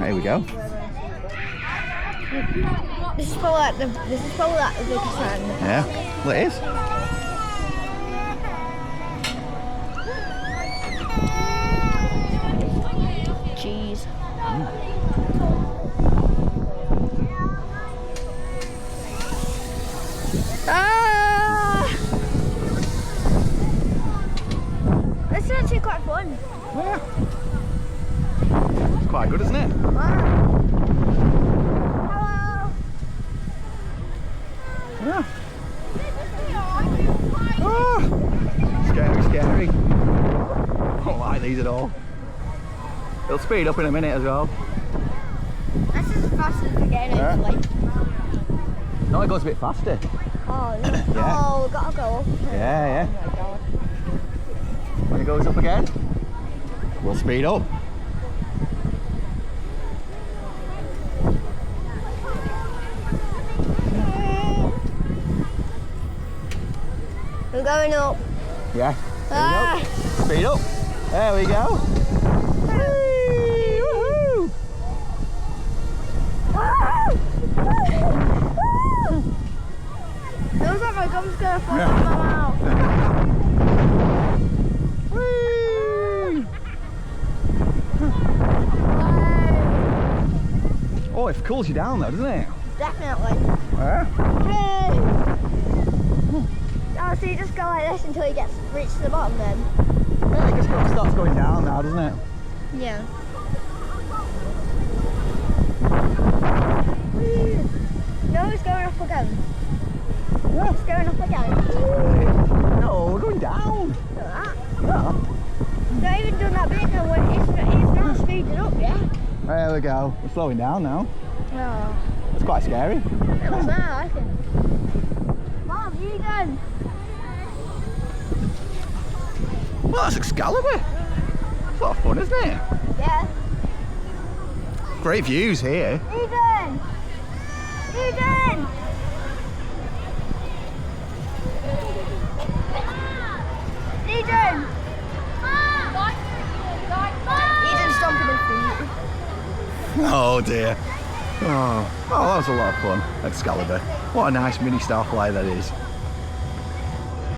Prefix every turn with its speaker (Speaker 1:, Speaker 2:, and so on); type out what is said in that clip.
Speaker 1: Here we go.
Speaker 2: This is probably like the biggest one.
Speaker 1: Yeah, well it is.
Speaker 2: Cheese. This is actually quite fun.
Speaker 1: Yeah. It's quite good, isn't it?
Speaker 2: Wow.
Speaker 1: Yeah. Oh, scary, scary. I don't like these at all. It'll speed up in a minute as well.
Speaker 2: This is as fast as we're getting
Speaker 1: Yeah.
Speaker 2: hopefully.
Speaker 1: No, it goes a bit faster.
Speaker 2: Oh, no.
Speaker 1: Yeah.
Speaker 2: Oh, we've got to go up.
Speaker 1: Yeah, yeah.
Speaker 2: Oh my god.
Speaker 1: When it goes up again, we'll speed up.
Speaker 2: We're going up.
Speaker 1: Yeah. There
Speaker 2: Ah.
Speaker 1: we go. Speed up. There we go. Whee! Woohoo!
Speaker 2: Feels like my gum's gonna fall
Speaker 1: Yeah.
Speaker 2: out of my mouth.
Speaker 1: Whee! Oh, it cools you down though, doesn't it?
Speaker 2: Definitely.
Speaker 1: Yeah.
Speaker 2: Hey! Oh, so you just go like this until you reach the bottom then?
Speaker 1: Yeah, it just starts going down now, doesn't it?
Speaker 2: Yeah. No, it's going up again.
Speaker 1: Yeah.
Speaker 2: It's going up again.
Speaker 1: No, we're going down.
Speaker 2: Look at that.
Speaker 1: Yeah.
Speaker 2: Not even done that bit though, it's not speeding up yet.
Speaker 1: There we go. We're slowing down now.
Speaker 2: Oh.
Speaker 1: It's quite scary.
Speaker 2: It was there, I think. Mom, you done?
Speaker 1: Well, that's Excalibur. It's a lot of fun, isn't it?
Speaker 2: Yeah.
Speaker 1: Great views here.
Speaker 2: Eden! Eden! Eden! Eden's stomping his feet.
Speaker 1: Oh dear. Oh, that was a lot of fun. Excalibur. What a nice mini Starflyer that is.